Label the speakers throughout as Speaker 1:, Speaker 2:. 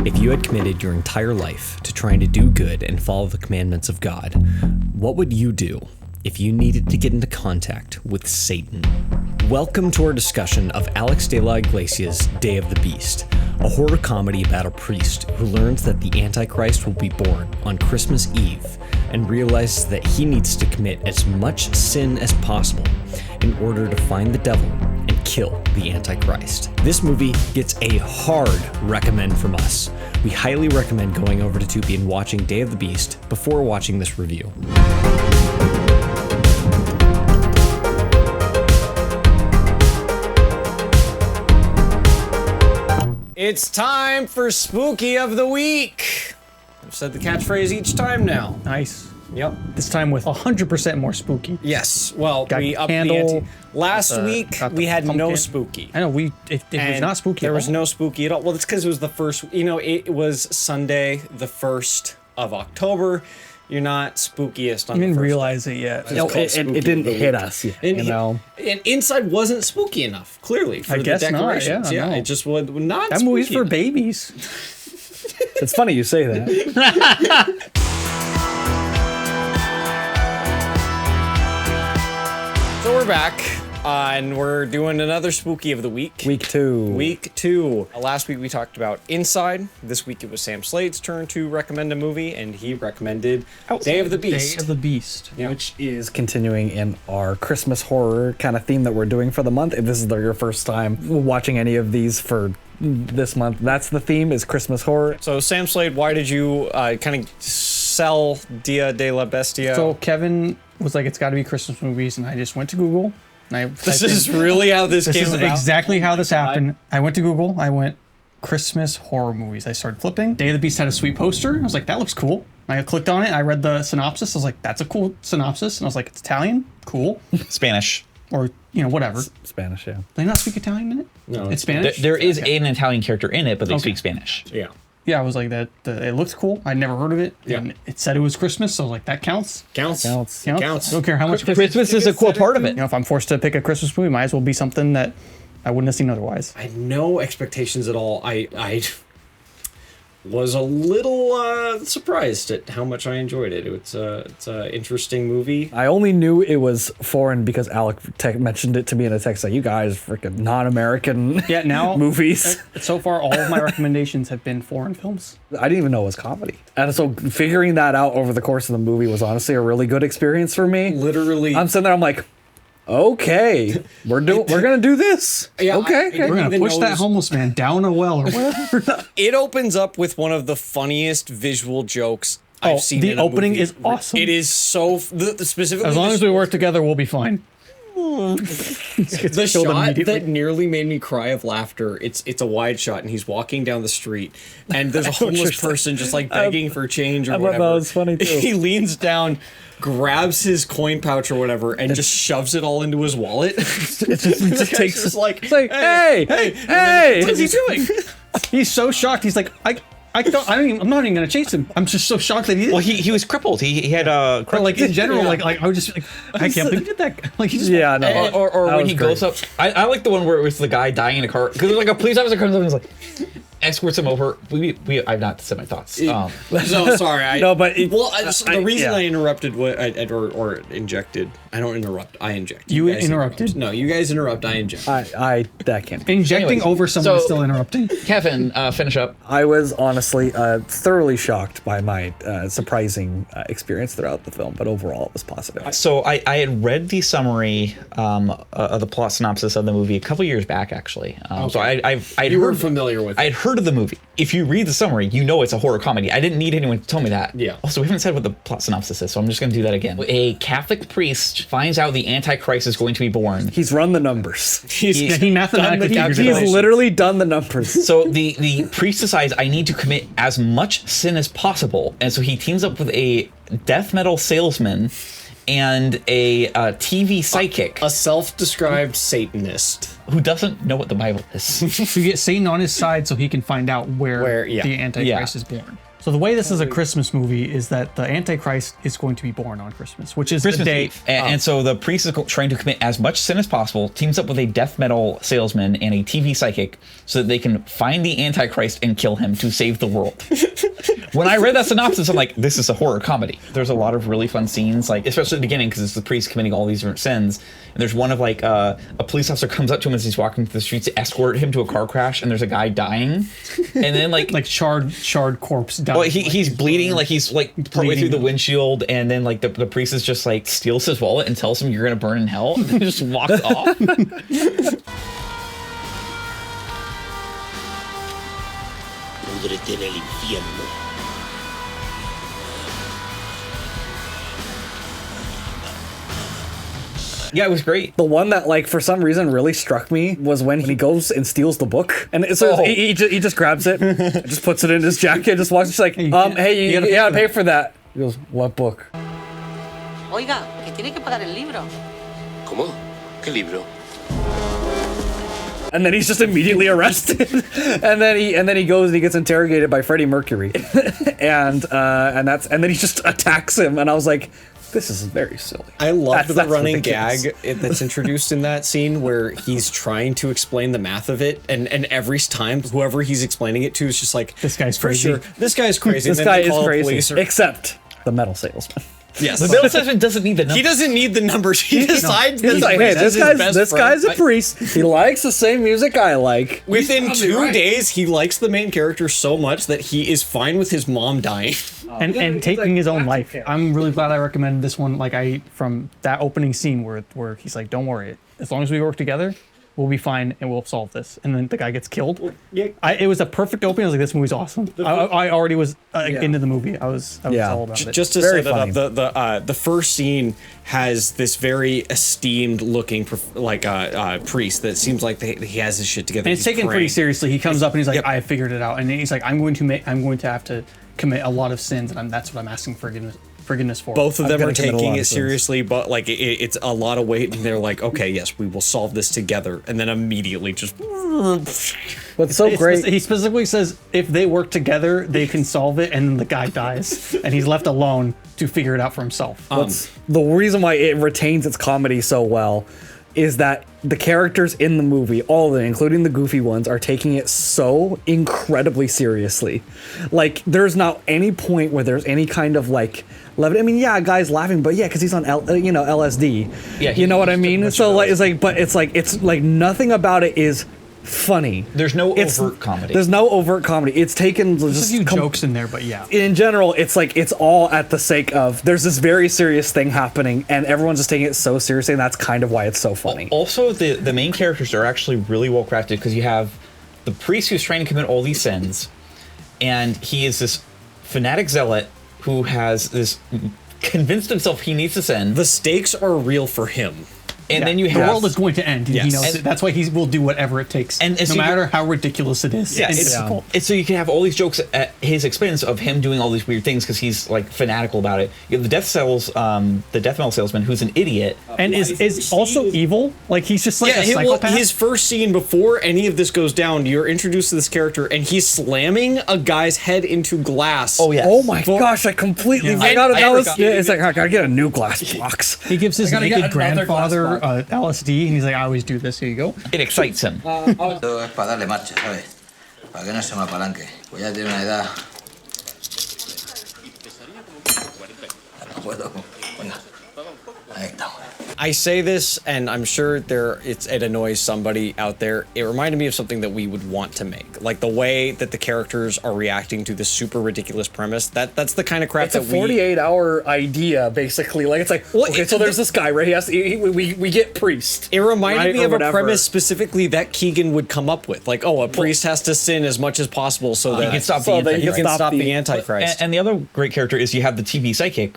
Speaker 1: If you had committed your entire life to trying to do good and follow the commandments of God, what would you do if you needed to get into contact with Satan? Welcome to our discussion of Álex de la Iglesia's Day of the Beast, a horror comedy about a priest who learns that the Antichrist will be born on Christmas Eve and realizes that he needs to commit as much sin as possible in order to find the devil and kill the Antichrist. This movie gets a hard recommend from us. We highly recommend going over to Tubi and watching Day of the Beast before watching this review. It's time for Spooky of the Week. I've said the catchphrase each time now.
Speaker 2: Nice.
Speaker 1: Yep.
Speaker 2: This time with 100% more spooky.
Speaker 1: Yes. Well,
Speaker 2: Got
Speaker 1: we upped
Speaker 2: candle,
Speaker 1: the ante. Last week, we had no
Speaker 2: pumpkin.
Speaker 1: spooky.
Speaker 2: I know, it was not spooky
Speaker 1: There
Speaker 2: at
Speaker 1: was
Speaker 2: all.
Speaker 1: no spooky at all. Well, it's because it was the first, it was Sunday, the 1st of October. You're not spookiest on
Speaker 2: I didn't
Speaker 1: the 1st.
Speaker 2: realize it yet.
Speaker 1: No,
Speaker 3: It didn't hit us yet,
Speaker 1: And Inside wasn't spooky enough, clearly, for
Speaker 2: I
Speaker 1: the
Speaker 2: guess not,
Speaker 1: decorations.
Speaker 2: yeah, no.
Speaker 1: It just was not
Speaker 2: That
Speaker 1: spooky
Speaker 2: movie's for
Speaker 1: enough.
Speaker 2: babies.
Speaker 3: It's funny you say that.
Speaker 1: So we're back, and we're doing another Spooky of the Week.
Speaker 3: Week 2.
Speaker 1: Week 2. Last week we talked about Inside. This week it was Sam Slade's turn to recommend a movie, and he recommended Day of the Beast.
Speaker 2: Day of the Beast.
Speaker 1: Yeah.
Speaker 3: Which is continuing in our Christmas horror kind of theme that we're doing for the month. If this is your first time watching any of these for this month, that's the theme, is Christmas horror.
Speaker 1: So Sam Slade, why did you kind of sell Dia de la Bestia?
Speaker 2: So Kevin was like, it's got to be Christmas movies, and I just went to Google. And I
Speaker 1: this is really how this
Speaker 2: This
Speaker 1: came
Speaker 2: is
Speaker 1: about?
Speaker 2: exactly how this happened. I went to Google. I went Christmas horror movies. I started flipping. Day of the Beast had a sweet poster. I was like, that looks cool. I clicked on it. I read the synopsis. I was like, that's a cool synopsis. And I was like, it's Italian. Cool.
Speaker 4: Spanish.
Speaker 2: Or, whatever.
Speaker 3: Spanish, yeah.
Speaker 2: Do they not speak Italian in it?
Speaker 1: No,
Speaker 2: It's Spanish?
Speaker 4: There is
Speaker 2: Okay.
Speaker 4: an Italian character in it, but they
Speaker 2: Okay.
Speaker 4: speak Spanish.
Speaker 1: Yeah.
Speaker 2: Yeah, I was like, that. It looked cool. I'd never heard of it.
Speaker 1: Yeah.
Speaker 2: And it said it was Christmas, so I was like, that counts.
Speaker 1: Counts.
Speaker 3: Counts.
Speaker 1: Counts.
Speaker 2: I don't care how much.
Speaker 4: Christmas is a core part of it.
Speaker 2: If I'm forced to pick a Christmas movie, it might as well be something that I wouldn't have seen otherwise.
Speaker 1: I had no expectations at all. I was a little surprised at how much I enjoyed it. It's a interesting movie.
Speaker 3: I only knew it was foreign because Alec mentioned it to me in a text, like, you guys freaking non-American
Speaker 2: Yeah, now
Speaker 3: movies.
Speaker 2: So far, all of my recommendations have been foreign films.
Speaker 3: I didn't even know it was comedy. And so figuring that out over the course of the movie was honestly a really good experience for me.
Speaker 1: Literally,
Speaker 3: I'm sitting there, I'm like, okay, we're gonna do this.
Speaker 1: Yeah,
Speaker 3: okay.
Speaker 1: I
Speaker 2: We're gonna
Speaker 1: even
Speaker 2: push that
Speaker 1: notice-
Speaker 2: homeless man down a well or whatever.
Speaker 1: It opens up with one of the funniest visual jokes I've seen.
Speaker 2: The
Speaker 1: in a
Speaker 2: opening
Speaker 1: movie.
Speaker 2: is awesome.
Speaker 1: It is so specifically.
Speaker 2: As long as we work together, we'll be fine.
Speaker 1: The
Speaker 2: killed
Speaker 1: shot
Speaker 2: immediately.
Speaker 1: that nearly made me cry of laughter. It's a wide shot, and he's walking down the street, and there's a homeless person just like begging for change or
Speaker 3: I thought
Speaker 1: whatever.
Speaker 3: that was funny, too.
Speaker 1: He leans down, grabs his coin pouch or whatever, and just shoves it all into his wallet.
Speaker 3: It just takes.
Speaker 1: Just like,
Speaker 3: It's like, hey, hey,
Speaker 1: What's he doing?
Speaker 2: He's so shocked. He's like, I'm not even gonna chase him. I'm just so shocked that he did.
Speaker 4: Well, he was crippled. He had a
Speaker 2: But like in general,
Speaker 1: Yeah.
Speaker 2: like I was just like, I can't believe he did that. Like he just
Speaker 3: Yeah, no.
Speaker 4: or
Speaker 3: that
Speaker 4: when
Speaker 3: was
Speaker 4: he
Speaker 3: great.
Speaker 4: goes up. I like the one where it was the guy dying in a car because like a police officer comes up and is like escorts him over. I've not said my thoughts.
Speaker 1: No, sorry.
Speaker 3: No, but it-
Speaker 1: the reason
Speaker 3: yeah.
Speaker 1: I interrupted or injected. I don't interrupt. I inject.
Speaker 2: You
Speaker 1: guys
Speaker 2: interrupted?
Speaker 1: interrupt. No, you guys interrupt. I inject.
Speaker 3: that can't be.
Speaker 2: injecting
Speaker 4: Anyways,
Speaker 2: over someone is
Speaker 4: so-
Speaker 2: still interrupting.
Speaker 4: Kevin, finish up.
Speaker 3: I was honestly thoroughly shocked by my surprising experience throughout the film, but overall it was positive.
Speaker 4: So I had read the summary of the plot synopsis of the movie a couple years back, actually. So I'd
Speaker 1: You were
Speaker 4: heard
Speaker 1: familiar with it.
Speaker 4: I'd heard of the movie. If you read the summary, you know it's a horror comedy. I didn't need anyone to tell me that.
Speaker 1: Yeah.
Speaker 4: Also, we haven't said what the plot synopsis is, so I'm just going to do that again. A Catholic priest finds out the Antichrist is going to be born.
Speaker 3: He's run the numbers.
Speaker 2: He mathematically figured it out.
Speaker 3: He's literally done the numbers.
Speaker 4: So the priest decides I need to commit as much sin as possible, and so he teams up with a death metal salesman and a TV psychic.
Speaker 1: A self-described Satanist.
Speaker 4: who doesn't know what the Bible is.
Speaker 2: To get Satan on his side so he can find out where
Speaker 5: yeah.
Speaker 2: the Antichrist is born. So the way this is a Christmas movie is that the Antichrist is going to be born on Christmas, which is
Speaker 4: Christmas
Speaker 2: the day.
Speaker 4: Eve. And so the priest is trying to commit as much sin as possible, teams up with a death metal salesman and a TV psychic so that they can find the Antichrist and kill him to save the world. When I read that synopsis, I'm like, this is a horror comedy. There's a lot of really fun scenes, like especially at the beginning because it's the priest committing all these different sins. And there's one of like a police officer comes up to him as he's walking through the streets to escort him to a car crash, and there's a guy dying, and then like
Speaker 2: charred corpse dying.
Speaker 4: well, he's bleeding, like he's like partway through the windshield, and then like the priest is just like steals his wallet and tells him you're gonna burn in hell, and then just walks off.
Speaker 6: Púdrete en el infierno.
Speaker 4: Yeah, it was great.
Speaker 3: The one that, like, for some reason really struck me was when he goes and steals the book. And so he just grabs it, just puts it in his jacket, just walks, just like, hey, you gotta pay for that. He goes, what book?
Speaker 7: Oiga, que tiene que pagar el libro.
Speaker 6: ¿Cómo? ¿Qué libro?
Speaker 3: And then he's just immediately arrested. and then he goes and he gets interrogated by Freddie Mercury. and then he just attacks him. And I was like, this is very silly.
Speaker 5: I love the running
Speaker 3: ridiculous.
Speaker 5: gag that's introduced in that scene where he's trying to explain the math of it, and every time whoever he's explaining it to is just like,
Speaker 2: This guy's
Speaker 5: for
Speaker 2: crazy.
Speaker 5: sure, this guy's crazy.
Speaker 3: This
Speaker 5: and then
Speaker 3: guy
Speaker 5: they
Speaker 3: is
Speaker 5: call the
Speaker 3: crazy.
Speaker 5: police or-
Speaker 3: Except the metal salesman.
Speaker 5: yes,
Speaker 4: The bill salesman doesn't need the number.
Speaker 5: he doesn't need the numbers. He decides that
Speaker 3: He's like, hey, this guy's a priest. He likes the same music I like.
Speaker 5: Within 2 days, he likes the main character so much that he is fine with his mom dying.
Speaker 2: and taking his own life. I'm really glad I recommended this one. Like from that opening scene where he's like, "Don't worry, as long as we work together, we'll be fine and we'll solve this." And then the guy gets killed. It was a perfect opening. I was like, "This movie's awesome." I already was into the movie. I was all about it.
Speaker 5: Just to
Speaker 3: Very
Speaker 5: set it
Speaker 3: funny.
Speaker 5: up, the first scene has this very esteemed looking priest that seems like he has his shit together.
Speaker 2: And it's
Speaker 5: He's
Speaker 2: taken pretty
Speaker 5: praying.
Speaker 2: seriously. He comes up and he's like,
Speaker 5: Yep.
Speaker 2: "I figured it out." And he's like, "I'm going to have to commit a lot of sins, and that's what I'm asking forgiveness for."
Speaker 5: Both of them
Speaker 3: gonna
Speaker 5: are
Speaker 3: commit a lot
Speaker 5: taking
Speaker 3: of
Speaker 5: it
Speaker 3: sins.
Speaker 5: seriously, but like it's a lot of weight, and they're like, okay, yes, we will solve this together, and then immediately just
Speaker 3: What's so great?
Speaker 2: He specifically says if they work together, they can solve it, and then the guy dies, and he's left alone to figure it out for himself.
Speaker 3: The reason why it retains its comedy so well is that the characters in the movie, all of them, including the goofy ones, are taking it so incredibly seriously. Like, there's not any point where there's any kind of like levity. I mean, yeah, a guy's laughing, but yeah, because he's on LSD.
Speaker 4: Yeah,
Speaker 3: you know what I
Speaker 4: he's
Speaker 3: mean.
Speaker 4: much
Speaker 3: So
Speaker 4: of
Speaker 3: like,
Speaker 4: LSD.
Speaker 3: it's like nothing about it is funny.
Speaker 4: There's no overt comedy.
Speaker 3: There's no overt comedy. It's taken
Speaker 2: There's
Speaker 3: just
Speaker 2: a few jokes in there, but yeah.
Speaker 3: in general, it's like it's all at the sake of there's this very serious thing happening and everyone's just taking it so seriously, and that's kind of why it's so funny.
Speaker 4: Also, the main characters are actually really well crafted because you have the priest who's trying to commit all these sins, and he is this fanatic zealot who has this convinced himself he needs to sin.
Speaker 5: the stakes are real for him.
Speaker 4: And then you
Speaker 2: the
Speaker 4: have
Speaker 2: world is going to end. And he
Speaker 5: Yes.
Speaker 2: knows it. That's why he will do whatever it takes,
Speaker 4: And so
Speaker 2: no
Speaker 4: you-
Speaker 2: matter how ridiculous it is.
Speaker 4: Yeah,
Speaker 2: and
Speaker 4: it's,
Speaker 2: difficult.
Speaker 4: it's so you can have all these jokes at his expense of him doing all these weird things because he's like fanatical about it. You have the death metal salesman who's an idiot.
Speaker 2: And is also evil. Like he's just like a
Speaker 5: Well,
Speaker 2: psychopath.
Speaker 5: his first scene before any of this goes down, you're introduced to this character, and he's slamming a guy's head into glass.
Speaker 4: Oh yeah.
Speaker 3: Oh my gosh, I completely forgot
Speaker 5: I
Speaker 3: that was.
Speaker 5: forgot.
Speaker 3: Yeah, it's like I gotta get a new glass box.
Speaker 2: He gives his
Speaker 3: gotta get
Speaker 2: naked
Speaker 3: another
Speaker 2: grandfather
Speaker 3: glass
Speaker 2: LSD, and he's like, "I always do this. Here you go."
Speaker 4: It excites him.
Speaker 8: Todo es para darle marcha, ¿sabes? Para que no se me apalanque. Pues ya tiene una edad. No puedo. Venga. Ahí estamos.
Speaker 5: I say this, and I'm sure it annoys somebody out there. It reminded me of something that we would want to make, like the way that the characters are reacting to this super ridiculous premise. That's the kind of crap
Speaker 3: It's a
Speaker 5: that we.
Speaker 3: 48-hour idea, basically. Like it's like, okay, so there's this guy, right? We get priest.
Speaker 5: It reminded
Speaker 3: Right,
Speaker 5: me
Speaker 3: or
Speaker 5: of a
Speaker 3: whatever.
Speaker 5: premise specifically that Keegan would come up with, like, oh, a priest has to sin as much as possible so that
Speaker 4: can stop the
Speaker 5: so that he
Speaker 4: Antichrist.
Speaker 5: can stop the Antichrist.
Speaker 4: And the other great character is you have the TV psychic,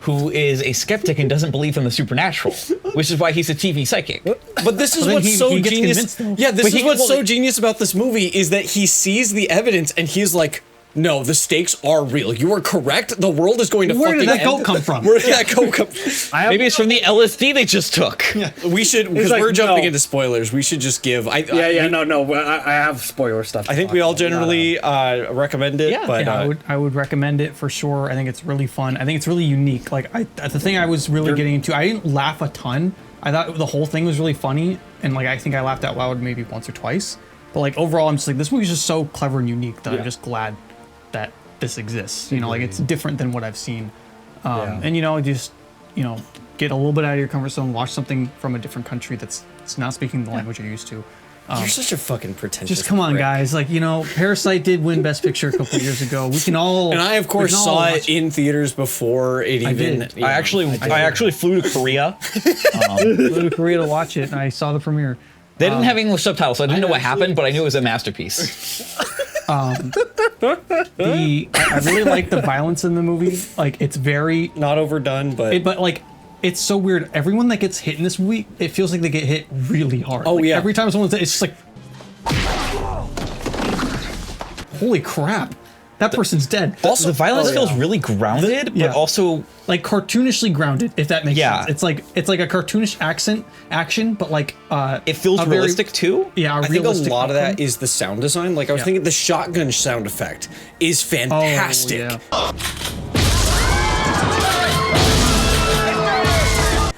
Speaker 4: who is a skeptic and doesn't believe in the supernatural, which is why he's a TV psychic.
Speaker 5: But this is
Speaker 2: then
Speaker 5: what's
Speaker 2: he
Speaker 5: so
Speaker 2: gets
Speaker 5: genius.
Speaker 2: convinced, though.
Speaker 5: Yeah, this
Speaker 4: But
Speaker 5: is
Speaker 4: he-
Speaker 5: what's
Speaker 4: well,
Speaker 5: so genius about this movie is that he sees the evidence and he's like, No, the stakes are real. You are correct. The world is going to
Speaker 2: Where
Speaker 5: fucking
Speaker 2: did that
Speaker 5: end.
Speaker 2: goat come from?
Speaker 5: Where did that goat come from?
Speaker 4: Maybe it's from the LSD they just took.
Speaker 5: We should, because
Speaker 3: like,
Speaker 5: we're jumping
Speaker 3: no.
Speaker 5: into spoilers, we should just give... I
Speaker 3: I have spoiler stuff.
Speaker 5: I think we all generally recommend it,
Speaker 4: Yeah.
Speaker 5: but
Speaker 2: Yeah, I would recommend it for sure. I think it's really fun. I think it's really unique. Like the thing I was really getting into, I didn't laugh a ton. I thought the whole thing was really funny, and like I think I laughed out loud maybe once or twice. But like overall, I'm just like, this movie's just so clever and unique that I'm just glad that this exists. You know, like it's different than what I've seen. And you know, just get a little bit out of your comfort zone, watch something from a different country that's not speaking the language you're used to.
Speaker 5: you're such a fucking pretentious
Speaker 2: Just come on,
Speaker 5: prick.
Speaker 2: guys. Like, Parasite did win Best Picture a couple years ago. We can all.
Speaker 5: And I, of course,
Speaker 2: we can all
Speaker 5: saw
Speaker 2: watch
Speaker 5: it in theaters before it even...
Speaker 2: did.
Speaker 5: you know.
Speaker 4: I actually flew to Korea.
Speaker 2: Flew to Korea to watch it, and I saw the premiere.
Speaker 4: They didn't have English subtitles, so I didn't know what happened, but I knew it was a masterpiece.
Speaker 2: I really like the violence in the movie. Like, it's very,
Speaker 5: Not overdone, but...
Speaker 2: but like, it's so weird. Everyone that gets hit in this movie, it feels like they get hit really hard.
Speaker 5: Oh,
Speaker 2: Like,
Speaker 5: yeah.
Speaker 2: Every time someone's, it's just like, holy crap, that person's dead.
Speaker 4: Also, the violence feels really grounded, but
Speaker 2: Yeah.
Speaker 4: also
Speaker 2: Like cartoonishly grounded, if that makes
Speaker 4: Yeah.
Speaker 2: sense. It's like a cartoonish action, but like
Speaker 4: it feels
Speaker 2: a very-
Speaker 4: realistic too.
Speaker 2: Yeah,
Speaker 5: I think a
Speaker 2: realistic
Speaker 5: lot of that
Speaker 2: outcome.
Speaker 5: is the sound design. Like, I was
Speaker 2: Yeah.
Speaker 5: thinking the shotgun sound effect is fantastic.
Speaker 2: Oh,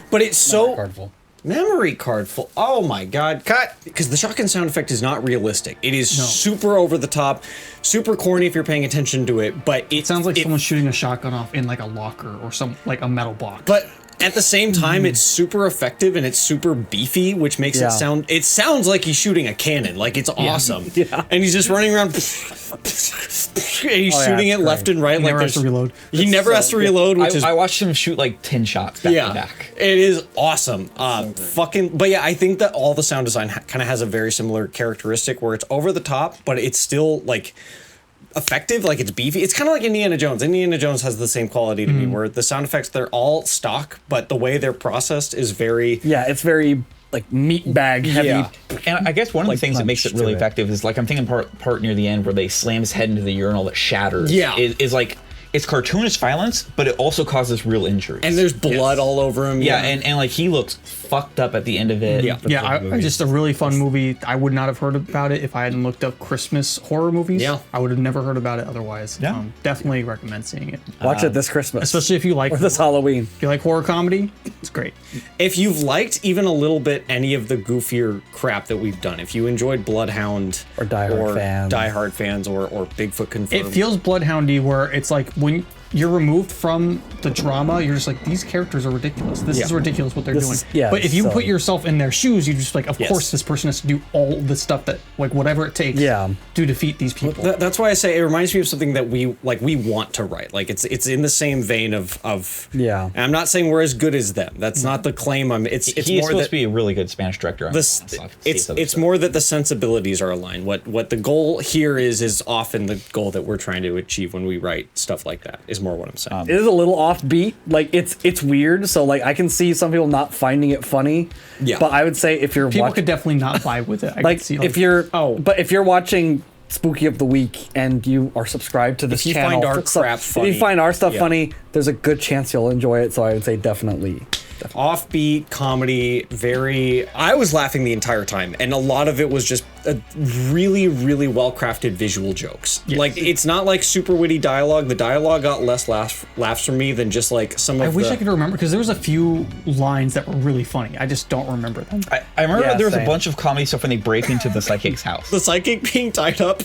Speaker 5: But it's so...
Speaker 3: Cardful.
Speaker 5: Memory card full. Oh my god. Cut. Because the shotgun sound effect is not realistic. It is super over the top, super corny if you're paying attention to it, but
Speaker 2: It sounds like someone shooting a shotgun off in like a locker or some like a metal box.
Speaker 5: But at the same time, it's super effective and it's super beefy, which makes
Speaker 3: Yeah.
Speaker 5: it sounds like he's shooting a cannon. Like, it's awesome.
Speaker 3: Yeah.
Speaker 5: And he's just running around and he's
Speaker 3: yeah,
Speaker 5: shooting
Speaker 3: it's
Speaker 5: it left and right.
Speaker 2: He
Speaker 5: like
Speaker 2: never has to
Speaker 5: there's-
Speaker 2: reload.
Speaker 5: He never has to reload, which is
Speaker 4: I watched him shoot like 10 shots back to back.
Speaker 5: it is awesome. But yeah, I think that all the sound design kind of has a very similar characteristic where it's over the top, but it's still like effective, like it's beefy. It's kind of like Indiana Jones. Indiana Jones has the same quality to me, where the sound effects, they're all stock, but the way they're processed is very...
Speaker 3: Yeah, it's very like meat bag heavy.
Speaker 5: Yeah.
Speaker 4: And I guess one of the
Speaker 3: Like
Speaker 4: things that makes it
Speaker 3: punch
Speaker 4: really
Speaker 3: to it.
Speaker 4: effective is like I'm thinking part near the end where they slam his head into the urinal that shatters.
Speaker 5: Yeah.
Speaker 4: is like it's cartoonish violence, but it also causes real injuries.
Speaker 5: And there's blood all over him.
Speaker 4: yeah, and like he looks fucked up at the end of it.
Speaker 5: Yeah.
Speaker 2: Yeah, I just a really fun movie. I would not have heard about it if I hadn't looked up Christmas horror movies.
Speaker 5: Yeah.
Speaker 2: I would have never heard about it otherwise.
Speaker 3: Yeah.
Speaker 2: Definitely recommend seeing it.
Speaker 3: Watch it this Christmas.
Speaker 2: Especially if you like
Speaker 3: or this Halloween.
Speaker 2: if you like horror comedy, it's great.
Speaker 5: If you've liked even a little bit any of the goofier crap that we've done, if you enjoyed Bloodhound
Speaker 3: Or Die Hard fans.
Speaker 5: Die Hard fans or Bigfoot Confirmed,
Speaker 2: It feels Bloodhoundy where it's like when you're removed from the drama, you're just like, these characters are ridiculous. This is ridiculous what they're
Speaker 3: This
Speaker 2: doing.
Speaker 3: is- yeah,
Speaker 2: but if you
Speaker 3: so-
Speaker 2: put yourself in their shoes, you're just like, of
Speaker 5: Yes.
Speaker 2: course this person has to do all the stuff that, like, whatever it takes
Speaker 3: Yeah.
Speaker 2: to defeat these people.
Speaker 5: that's why I say it reminds me of something that we want to write. Like it's in the same vein of
Speaker 3: Yeah.
Speaker 5: And I'm not saying we're as good as them. That's not the claim. It's
Speaker 4: He is
Speaker 5: more
Speaker 4: supposed
Speaker 5: that
Speaker 4: to be a really good Spanish director.
Speaker 5: it's more that the sensibilities are aligned. What the goal here is often the goal that we're trying to achieve when we write stuff like that. Is more what I'm saying.
Speaker 3: It is a little offbeat. Like it's weird. So like I can see some people not finding it funny.
Speaker 5: Yeah.
Speaker 3: But I would say if you're
Speaker 2: People
Speaker 3: watching,
Speaker 2: could definitely not vibe with it. I
Speaker 3: like
Speaker 2: could see,
Speaker 3: if you're
Speaker 5: Oh.
Speaker 3: but if you're watching Spooky of the Week and you are subscribed to this
Speaker 5: If you
Speaker 3: channel,
Speaker 5: find our
Speaker 3: for stuff-
Speaker 5: crap
Speaker 3: if
Speaker 5: funny,
Speaker 3: you find our stuff
Speaker 5: yeah.
Speaker 3: funny, there's a good chance you'll enjoy it. So I would say definitely.
Speaker 5: Offbeat comedy, very... I was laughing the entire time, and a lot of it was just really, really well-crafted visual jokes. Like, it's not like super witty dialogue. The dialogue got less laughs from me than just like some of
Speaker 2: I wish
Speaker 5: the...
Speaker 2: I could remember because there was a few lines that were really funny. I just don't remember them.
Speaker 4: I remember
Speaker 3: Yeah,
Speaker 4: there was
Speaker 3: same.
Speaker 4: a bunch of comedy stuff when they break into the psychic's house.
Speaker 5: The psychic being tied up.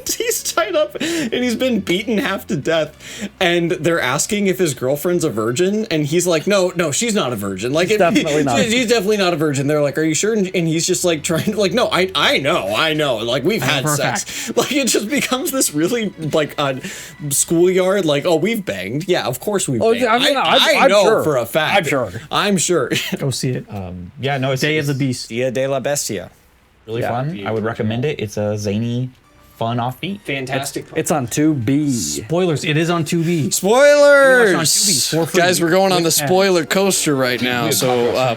Speaker 5: He's tied up and he's been beaten half to death. And they're asking if his girlfriend's a virgin. And he's like, no, she's not a virgin. Like,
Speaker 3: definitely not.
Speaker 5: She's definitely not a virgin. They're like, are you sure? And he's just like trying to, like, no, I know. Like, we've had
Speaker 2: for a
Speaker 5: sex. Like, it just becomes this really, like, schoolyard, like, oh, we've banged. Yeah, of course we've banged.
Speaker 3: I mean,
Speaker 5: I
Speaker 3: I'm
Speaker 5: know
Speaker 3: sure.
Speaker 5: for a fact.
Speaker 3: I'm sure.
Speaker 5: I'm sure.
Speaker 2: Go see it.
Speaker 4: Yeah, no, it's
Speaker 2: Day of the
Speaker 4: it's
Speaker 2: Beast.
Speaker 5: Dia de la Bestia.
Speaker 4: really fun. I would recommend it. It's a zany, fun offbeat.
Speaker 5: Fantastic.
Speaker 3: It's on 2B.
Speaker 2: Spoilers. It is on Tubi.
Speaker 5: Spoilers!
Speaker 2: You watch it on Tubi for free.
Speaker 5: Guys, we're going on the
Speaker 2: With ads.
Speaker 5: spoiler coaster right now. So,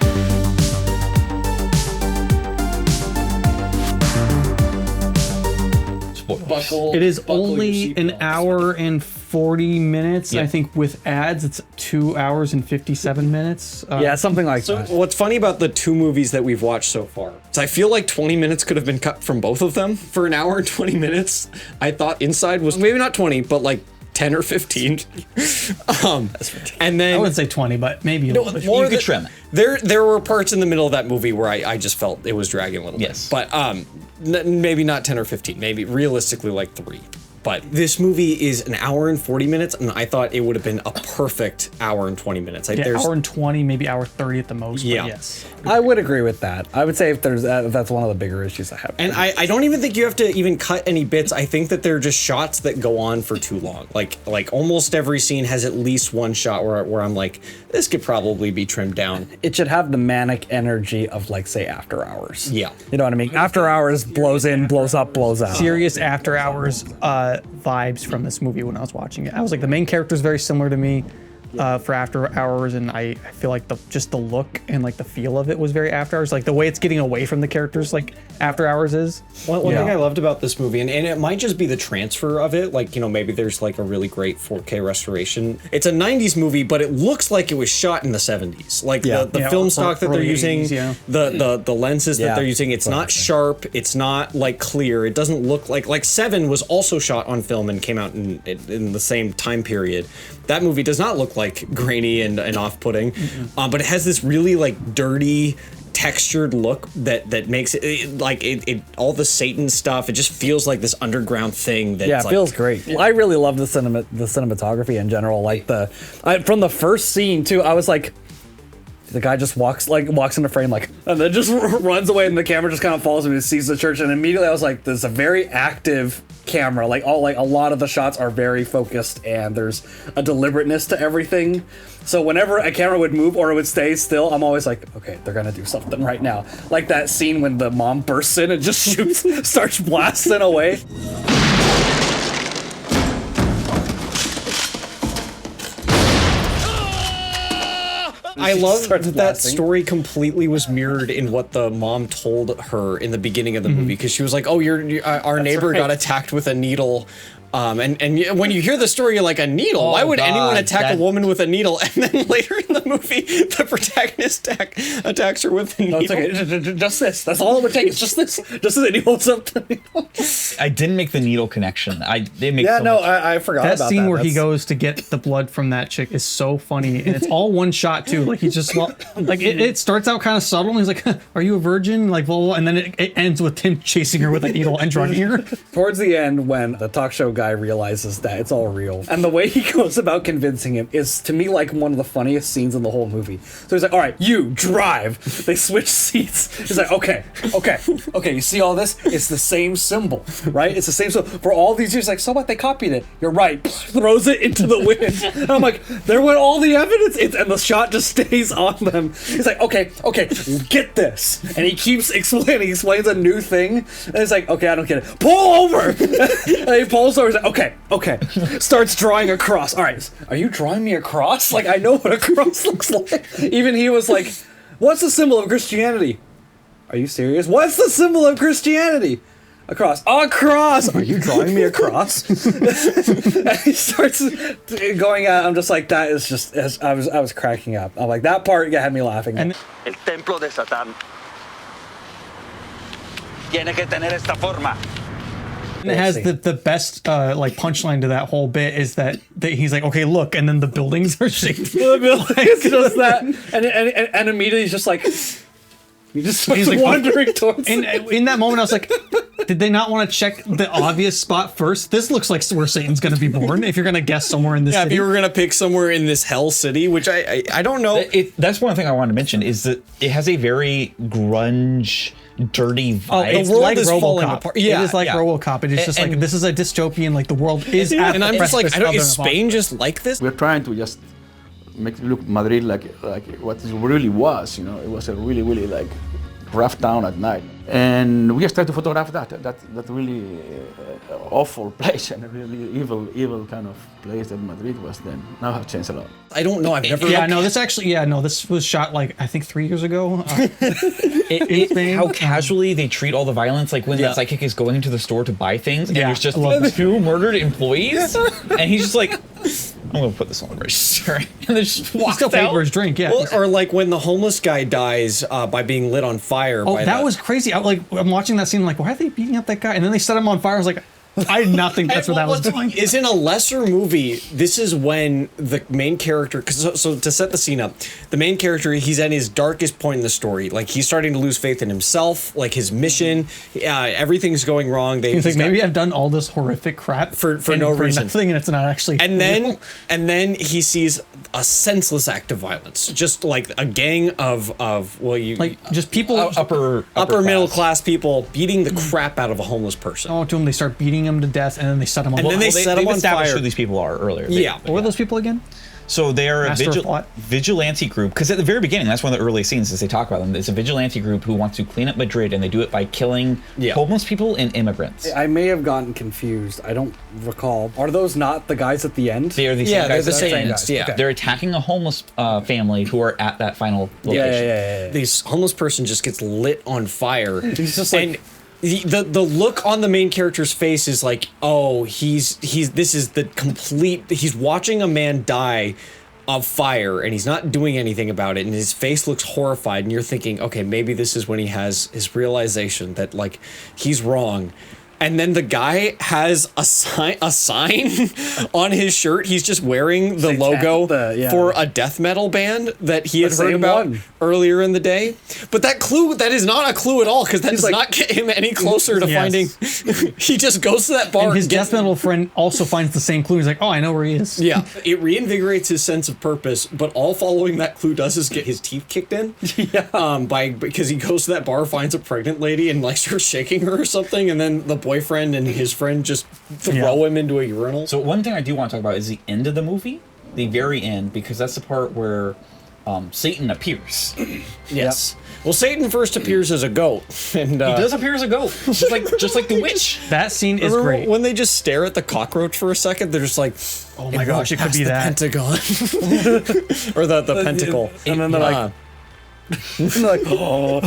Speaker 2: It is only an hour and 40 minutes.
Speaker 4: Yeah.
Speaker 2: I think with ads, it's 2 hours and 57 minutes.
Speaker 3: Yeah, something like
Speaker 5: So
Speaker 3: that.
Speaker 5: what's funny about the two movies that we've watched so far is I feel like 20 minutes could have been cut from both of them for an hour and 20 minutes. I thought Inside was maybe not 20, but like 10 or 15. And then
Speaker 2: I wouldn't say 20, but maybe a little bit.
Speaker 4: You could trim it.
Speaker 5: There were parts in the middle of that movie where I just felt it was dragging a little
Speaker 4: Yes.
Speaker 5: bit. But maybe not 10 or 15, maybe realistically like 3. But this movie is an hour and 40 minutes, and I thought it would have been a perfect hour and 20 minutes. Like,
Speaker 2: Yeah,
Speaker 5: there's
Speaker 2: hour and 20, maybe hour 30 at the most.
Speaker 5: Yeah.
Speaker 2: But yes.
Speaker 3: I would agree with that. I would say if that's one of the bigger issues I have.
Speaker 5: And I don't even think you have to even cut any bits. I think that they're just shots that go on for too long. Like almost every scene has at least one shot where I'm like, this could probably be trimmed down.
Speaker 3: It should have the manic energy of, like, say, After Hours.
Speaker 5: Yeah.
Speaker 3: You know what I mean? After Hours blows in, blows up, blows out.
Speaker 2: Serious After Hours vibes from this movie when I was watching it. I was like, the main character is very similar to me for After Hours, and I feel like just the look and like the feel of it was very After Hours. Like the way it's getting away from the characters, like After Hours is.
Speaker 5: One thing I loved about this movie, and it might just be the transfer of it, like, you know, maybe there's like a really great 4K restoration. It's a 90s movie, but it looks like it was shot in the 70s. Like the film stock that they're
Speaker 2: early
Speaker 5: using,
Speaker 2: 80s,
Speaker 5: the lenses that
Speaker 3: Yeah.
Speaker 5: they're using, it's not sharp, it's not like clear, it doesn't look like Seven was also shot on film and came out in the same time period. That movie does not look like grainy and off-putting, but it has this really like dirty, textured look that makes it all the Satan stuff. It just feels like this underground thing. That
Speaker 3: Yeah, it feels great. I really love the cinematography in general. Like from the first scene too, I was like, the guy just walks in the frame like, and then just runs away, and the camera just kind of follows him and sees the church, and immediately I was like, there's a very active camera. Like a lot of the shots are very focused, and there's a deliberateness to everything. So whenever a camera would move or it would stay still, I'm always like, okay, they're gonna do something right now. Like that scene when the mom bursts in and just shoots, starts blasting away.
Speaker 5: I love
Speaker 3: starts
Speaker 5: that
Speaker 3: blasting.
Speaker 5: story completely was mirrored in what the mom told her in the beginning of the movie, because she was like, "Oh, our neighbor got attacked with a needle." And when you hear the story, you're like, a needle?
Speaker 4: Oh,
Speaker 5: Why would anyone
Speaker 4: God,
Speaker 5: attack a woman with a needle? And then later in the movie, the protagonist attacks her with a needle.
Speaker 3: No, it's okay. Just this. That's all it would take. It's just this. Just that he holds up the needle.
Speaker 4: I didn't make the needle connection. They make
Speaker 3: Yeah,
Speaker 4: so
Speaker 3: no,
Speaker 4: much.
Speaker 3: I forgot
Speaker 2: That
Speaker 3: about
Speaker 2: scene
Speaker 3: that.
Speaker 2: where he
Speaker 3: That's-
Speaker 2: goes to get the blood from that chick is so funny, and it's all one shot too. Like he just like it starts out kind of subtle, and he's like, "Are you a virgin?" Like, well, and then it ends with him chasing her with a needle and drugging her.
Speaker 3: Towards the end, when the talk show guy realizes that it's all real, and the way he goes about convincing him is, to me, like one of the funniest scenes in the whole movie. So he's like, all right, you drive. They switch seats. He's like, okay, you see all this? It's the same symbol, right? It's the same symbol. For all these years, like, so what? They copied it. You're right. Throws it into the wind. And I'm like, there went all the evidence. And the shot just stays on them. He's like, okay, get this. And he keeps explaining. He explains a new thing. And he's like, okay, I don't get it. Pull over. And he pulls over. He's like, okay. Starts drawing a cross. All right, are you drawing me a cross? Like, I know what a cross looks like. Even he was like, what's the symbol of Christianity? Are you serious? What's the symbol of Christianity? A cross. A cross! Are you drawing me a cross? And he starts going at, I'm just like, that is just, I was cracking up. I'm like, that part had me laughing.
Speaker 2: And
Speaker 9: El templo de Satán tiene que tener esta forma.
Speaker 2: And it has the best like punchline to that whole bit is that he's like, okay, look, and then the buildings are shaped.
Speaker 3: The building's just that, and immediately he's just like, he just starts
Speaker 2: He's like,
Speaker 3: wandering towards.
Speaker 2: And in that moment, I was like, did they not want to check the obvious spot first? This looks like where Satan's going to be born. If you're going to guess somewhere in this
Speaker 5: Yeah,
Speaker 2: city.
Speaker 5: if you were gonna pick somewhere in this hell city, which I don't know.
Speaker 4: That's one thing I wanted to mention is that it has a very grunge, dirty vibe.
Speaker 2: Oh, it's
Speaker 5: world
Speaker 2: like
Speaker 5: is falling
Speaker 2: RoboCop.
Speaker 5: apart. Yeah,
Speaker 2: it is like
Speaker 5: yeah.
Speaker 2: RoboCop. It is just
Speaker 4: And-
Speaker 2: like, this is a dystopian. Like the world is at
Speaker 5: And I'm
Speaker 2: the
Speaker 5: just like,
Speaker 2: precipice of
Speaker 5: is
Speaker 2: an
Speaker 5: Spain just like this?
Speaker 10: We're trying to just make it look Madrid like what it really was. You know, it was a really like rough town at night. And we started to photograph that really awful place and a really evil kind of place that Madrid was then. Now have changed a lot.
Speaker 5: I don't know. I've never.
Speaker 2: This was shot like I think 3 years ago.
Speaker 4: How casually they treat all the violence, like when the psychic is going into the store to buy things, and there's just 2 murdered employees, and he's just like, I'm gonna put this on the register, and then just walks
Speaker 2: Still paid
Speaker 4: out.
Speaker 2: for his drink, yeah.
Speaker 5: Well, or like when the homeless guy dies by being lit on fire.
Speaker 2: Oh, that was crazy. I'm watching that scene, like, why are they beating up that guy? And then they set him on fire. I was like, I did not think that's what that was doing.
Speaker 5: Is in a lesser movie, this is when the main character, so to set the scene up, the main character, he's at his darkest point in the story. Like, he's starting to lose faith in himself, like his mission, everything's going wrong.
Speaker 2: He's like, maybe I've done all this horrific crap
Speaker 5: for no reason.
Speaker 2: Nothing, and it's not actually
Speaker 5: and
Speaker 2: real.
Speaker 5: then he sees a senseless act of violence, just like a gang of
Speaker 2: just people,
Speaker 5: upper middle class people beating the crap out of a homeless person.
Speaker 2: Oh, to him, they start beating him to death, and then they set him on fire.
Speaker 5: And then they set him on
Speaker 4: established
Speaker 5: fire.
Speaker 4: who these people are earlier.
Speaker 2: What were those people again?
Speaker 4: So they are
Speaker 2: Master
Speaker 4: a
Speaker 2: of what?
Speaker 4: vigilante group, because at the very beginning, that's one of the early scenes as they talk about them. It's a vigilante group who wants to clean up Madrid, and they do it by killing homeless people and immigrants.
Speaker 3: I may have gotten confused. I don't recall. Are those not the guys at the end?
Speaker 4: They are the same guys.
Speaker 5: They're the same
Speaker 4: guys.
Speaker 5: guys.
Speaker 4: Okay. They're attacking a homeless family who are at that final location.
Speaker 5: This homeless person just gets lit on fire.
Speaker 3: He's just like...
Speaker 5: And the look on the main character's face is like, oh, this is the complete, he's watching a man die of fire and he's not doing anything about it, and his face looks horrified, and you're thinking, okay, maybe this is when he has his realization that like he's wrong. And then the guy has a sign on his shirt. He's just wearing the logo for a death metal band that he had heard about earlier in the day. But that is not a clue at all, because that does not get him any closer to finding. He just goes to that bar.
Speaker 2: And his death metal friend also finds the same clue. He's like, oh, I know where he is.
Speaker 5: Yeah, it reinvigorates his sense of purpose, but all following that clue does is get his teeth kicked in. Because he goes to that bar, finds a pregnant lady, and like starts shaking her or something, and then the boyfriend and his friend just throw him into a urinal.
Speaker 4: So one thing I do want to talk about is the end of the movie, the very end, because that's the part where Satan appears.
Speaker 5: Yes. Well, Satan first appears as a goat, and
Speaker 4: he does appear as a goat, just like the witch.
Speaker 2: That scene is great.
Speaker 5: When they just stare at the cockroach for a second, they're just like,
Speaker 2: "Oh my gosh, it could be that
Speaker 5: Pentagon or the pentacle."
Speaker 3: And then they're like. Like, oh,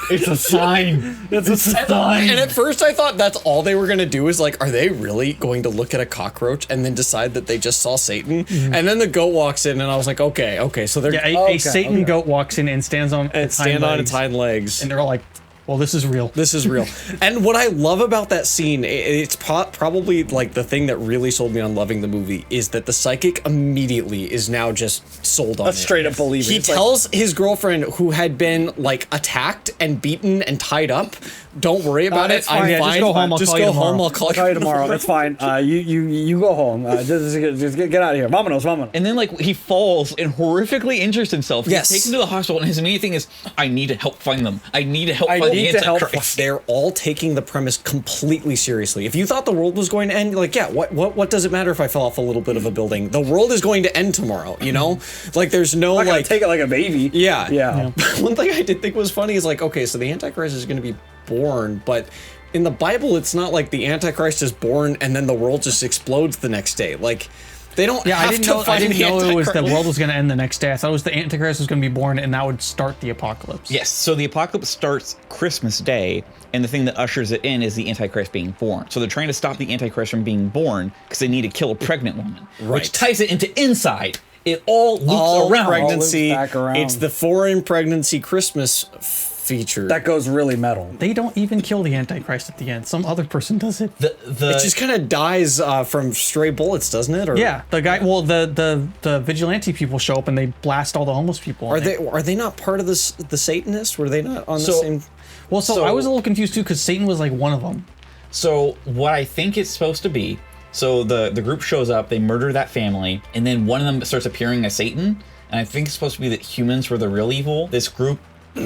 Speaker 3: it's a sign. It's a sign.
Speaker 5: And at first I thought that's all they were going to do is like, are they really going to look at a cockroach and then decide that they just saw Satan? And then the goat walks in and I was like, okay. So they're...
Speaker 2: a Satan goat walks in and stands on its
Speaker 5: hind legs.
Speaker 2: And they're all like, well, this is real.
Speaker 5: This is real. And what I love about that scene, it's probably like the thing that really sold me on loving the movie, is that the psychic immediately is now just sold on it.
Speaker 3: Straight up believing.
Speaker 5: He tells his girlfriend, who had been like attacked and beaten and tied up, don't worry about it. I'm fine.
Speaker 2: Just go home. I'll call you tomorrow.
Speaker 5: I'll call
Speaker 3: you tomorrow. That's fine. You go home. Just get out of here. Vámonos.
Speaker 4: And then like he falls and horrifically injures himself.
Speaker 5: Yes.
Speaker 4: He's taken to the hospital, and his immediate thing is, I need to help find them. I need to help find the Antichrist.
Speaker 5: They're all taking the premise completely seriously. If you thought the world was going to end, like, yeah, what does it matter if I fell off a little bit of a building? The world is going to end tomorrow, you know? Like, there's no, like...
Speaker 3: take it like a baby.
Speaker 5: Yeah. One thing I did think was funny is, like, okay, so the Antichrist is going to be born, but in the Bible, it's not like the Antichrist is born and then the world just explodes the next day. Like, they don't have to find
Speaker 2: I didn't know it was the
Speaker 5: Antichrist.
Speaker 2: world was going to end the next day. I thought it was the Antichrist was going to be born and that would start the apocalypse.
Speaker 4: Yes, so the apocalypse starts Christmas Day, and the thing that ushers it in is the Antichrist being born. So they're trying to stop the Antichrist from being born because they need to kill a pregnant woman, which ties it into Inside. It all loops around.
Speaker 5: Pregnancy.
Speaker 3: All loops back around.
Speaker 5: It's the foreign pregnancy Christmas feature.
Speaker 3: That goes really metal.
Speaker 2: They don't even kill the Antichrist at the end. Some other person does it.
Speaker 5: It just kind of dies from stray bullets, doesn't it? Or
Speaker 2: yeah, the guy. Well, the vigilante people show up and they blast all the homeless people.
Speaker 5: Are they not part of the Satanists? Were they not on the same?
Speaker 2: Well, so I was a little confused too because Satan was like one of them.
Speaker 4: So what I think it's supposed to be. So the group shows up, they murder that family, and then one of them starts appearing as Satan. And I think it's supposed to be that humans were the real evil. This group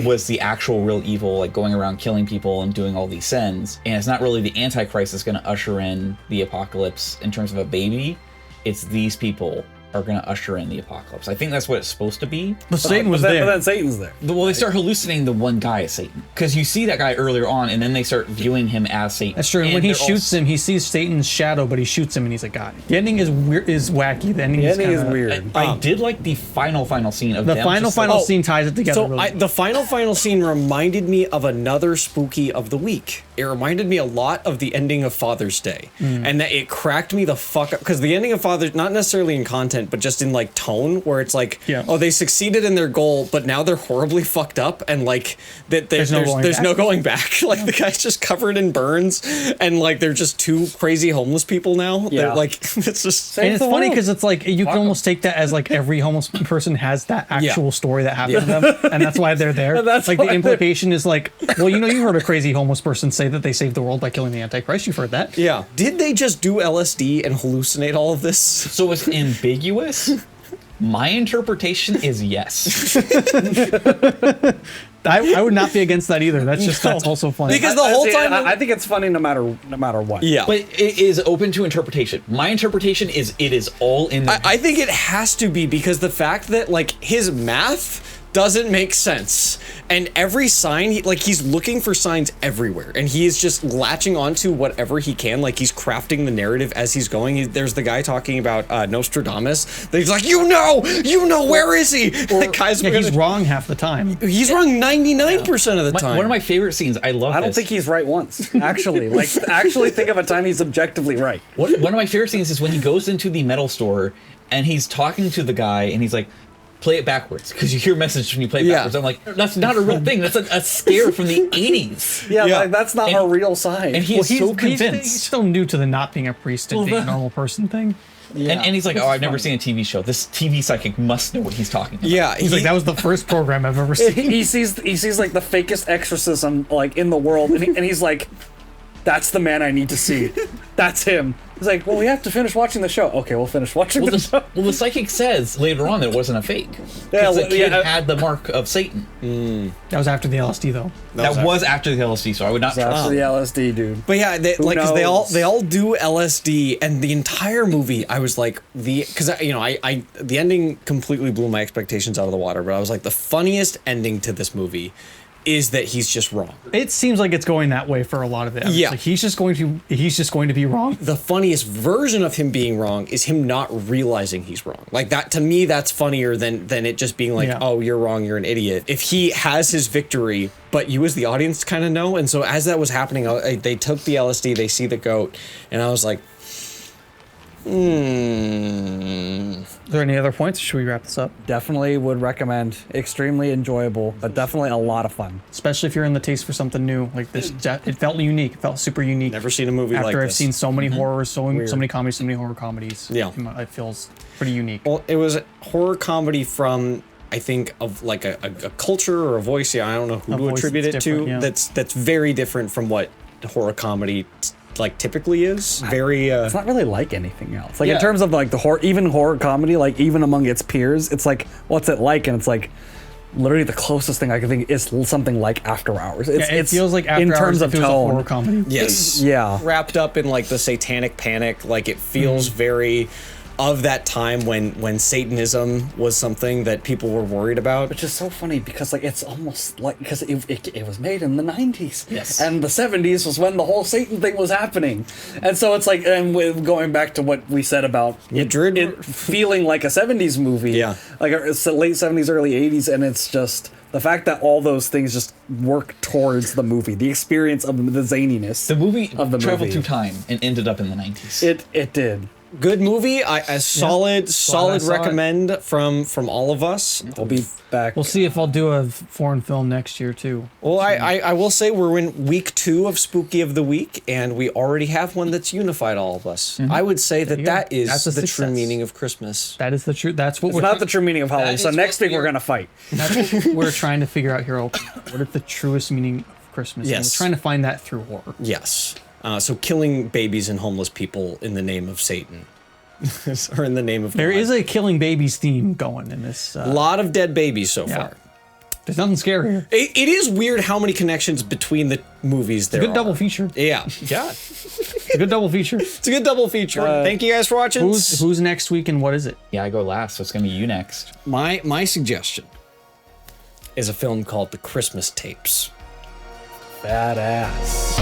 Speaker 4: was the actual real evil, like going around killing people and doing all these sins. And it's not really the Antichrist that's going to usher in the apocalypse in terms of a baby. It's these people are going to usher in the apocalypse. I think that's what it's supposed to be.
Speaker 2: But Satan was
Speaker 3: But
Speaker 2: there.
Speaker 3: then Satan's there.
Speaker 4: Well, they start hallucinating the one guy as Satan because you see that guy earlier on, and then they start viewing him as Satan.
Speaker 2: That's true. And when he shoots him, he sees Satan's shadow, but he shoots him, and he's a god. The ending is weird, is wacky. The ending,
Speaker 3: is weird.
Speaker 4: I did like the final scene of
Speaker 2: The
Speaker 4: them
Speaker 2: final
Speaker 4: just, like,
Speaker 2: final scene ties it together.
Speaker 5: So
Speaker 2: really.
Speaker 5: the final scene reminded me of another spooky of the week. It reminded me a lot of the ending of Father's Day, and that it cracked me the fuck up because the ending of Father's, not necessarily in content, but just in like tone, where it's like, oh, they succeeded in their goal, but now they're horribly fucked up, and like that there's no going back. Like the guy's just covered in burns, and like they're just two crazy homeless people now.
Speaker 3: Yeah.
Speaker 5: They're like it's just.
Speaker 2: And it's funny because it's like you can almost take that as like every homeless person has that actual story that happened to them, and that's why they're there.
Speaker 3: And that's
Speaker 2: like
Speaker 3: why
Speaker 2: the implication is like, well, you know, you heard a crazy homeless person say that they saved the world by killing the Antichrist. You've heard that.
Speaker 5: Yeah. Did they just do LSD and hallucinate all of this?
Speaker 4: So it's ambiguous. My interpretation is yes.
Speaker 2: I would not be against that either. That's just that's also funny.
Speaker 5: Because the whole time
Speaker 3: I think it's funny no matter what.
Speaker 5: Yeah.
Speaker 4: But it is open to interpretation. My interpretation is it is all in the
Speaker 5: I think it has to be because the fact that like his math doesn't make sense, and every sign he's looking for signs everywhere, and he is just latching onto whatever he can. Like he's crafting the narrative as he's going. There's the guy talking about Nostradamus. He's like, you know, where is he? The guy's
Speaker 2: he's wrong half the time.
Speaker 5: He's wrong 99% of the time.
Speaker 4: One of my favorite scenes. I love.
Speaker 3: I don't
Speaker 4: this.
Speaker 3: think he's right once. Actually, actually think of a time he's objectively right.
Speaker 4: One of my favorite scenes is when he goes into the metal store and he's talking to the guy and he's like, play it backwards, because you hear a message when you play it backwards. I'm like, that's not a real thing. That's a scare from the 80s.
Speaker 3: Yeah, like, that's not a real sign.
Speaker 4: And he's so convinced.
Speaker 2: He's still new to the not being a priest and being a normal person thing.
Speaker 4: Yeah. And he's like, oh, I've never seen a TV show. This TV psychic must know what he's talking about.
Speaker 5: Yeah,
Speaker 2: he's like, that was the first program I've ever seen.
Speaker 3: He sees like the fakest exorcism like in the world, and he's like, that's the man I need to see. That's him. He's like, well, we have to finish watching the show. Okay, we'll finish watching the show.
Speaker 4: Well, the psychic says later on that it wasn't a fake.
Speaker 3: Yeah,
Speaker 4: the kid had the mark of Satan.
Speaker 2: That was after the LSD, though.
Speaker 4: That was after the LSD, so I would not trust
Speaker 3: after the LSD, dude.
Speaker 5: But yeah, they all do LSD, and the entire movie, I was like because the ending completely blew my expectations out of the water. But I was like, the funniest ending to this movie is that he's just wrong.
Speaker 2: It seems like it's going that way for a lot of it.
Speaker 5: Yeah,
Speaker 2: like he's just going to be wrong.
Speaker 5: The funniest version of him being wrong is him not realizing he's wrong. Like that, to me, that's funnier than it just being like, oh, you're wrong, you're an idiot. If he has his victory, but you as the audience kind of know. And so as that was happening, they took the LSD, they see the goat, and I was like,
Speaker 2: Are there any other points, or should we wrap this up?
Speaker 3: Definitely would recommend. Extremely enjoyable, but definitely a lot of fun.
Speaker 2: Especially if you're in the taste for something new. Like this, it felt unique. It felt super unique.
Speaker 5: Never seen a movie like this.
Speaker 2: After I've seen so many horrors, so many comedies, so many horror comedies.
Speaker 5: Yeah.
Speaker 2: It feels pretty unique.
Speaker 5: Well, it was horror comedy from, I think, of like a culture or a voice. Yeah, I don't know who to attribute it to.
Speaker 2: Yeah.
Speaker 5: That's very different from what horror comedy like typically is. Very
Speaker 3: it's not really like anything else. Like in terms of like the horror comedy, like even among its peers, it's like, what's it like? And it's like literally the closest thing I can think is something like After Hours.
Speaker 2: It feels like After
Speaker 3: in
Speaker 2: Hours
Speaker 3: terms of
Speaker 2: if it was
Speaker 3: tone.
Speaker 2: a horror comedy.
Speaker 5: Yes.
Speaker 3: Yeah.
Speaker 5: Wrapped up in like the satanic panic. Like it feels very of that time when Satanism was something that people were worried about.
Speaker 3: Which is so funny because like it's almost like because it was made in the 90s.
Speaker 5: Yes.
Speaker 3: And the 70s was when the whole Satan thing was happening. And so it's like, and with going back to what we said about it feeling like a 70s movie.
Speaker 5: Yeah.
Speaker 3: Like it's the late 70s, early 80s, and it's just the fact that all those things just work towards the movie, the experience of the zaniness.
Speaker 4: The movie
Speaker 3: of the
Speaker 4: traveled
Speaker 3: movie.
Speaker 4: through time and ended up in the 90s.
Speaker 3: It did.
Speaker 5: Good movie. Solid
Speaker 2: I saw
Speaker 5: recommend from all of us.
Speaker 3: I'll be back.
Speaker 2: We'll see if I'll do a foreign film next year too.
Speaker 5: Well, I will say we're in week 2 of Spooky of the Week, and we already have one that's unified all of us. I would say that is
Speaker 2: That's a
Speaker 5: the true
Speaker 2: success.
Speaker 5: meaning of Christmas.
Speaker 2: That is the truth. That's what
Speaker 3: It's not the true meaning of Halloween. So next week we're gonna fight.
Speaker 2: That's what we're trying to figure out here. What is the truest meaning of Christmas? And
Speaker 5: Yes.
Speaker 2: we're trying to find that through horror.
Speaker 5: Yes. So killing babies and homeless people in the name of Satan. Or in the name of
Speaker 2: There
Speaker 5: God.
Speaker 2: is a killing babies theme going in this.
Speaker 5: A lot of dead babies so
Speaker 2: yeah.
Speaker 5: far.
Speaker 2: There's nothing scarier.
Speaker 5: It is weird how many connections between the movies there
Speaker 2: Good
Speaker 5: are.
Speaker 2: double feature.
Speaker 5: Yeah. God.
Speaker 2: It's a good double feature.
Speaker 5: It's a good double feature. Thank you guys for watching.
Speaker 2: Who's next week and what is it?
Speaker 4: Yeah, I go last, so it's gonna be you next.
Speaker 5: My suggestion is a film called The Christmas Tapes.
Speaker 3: Badass.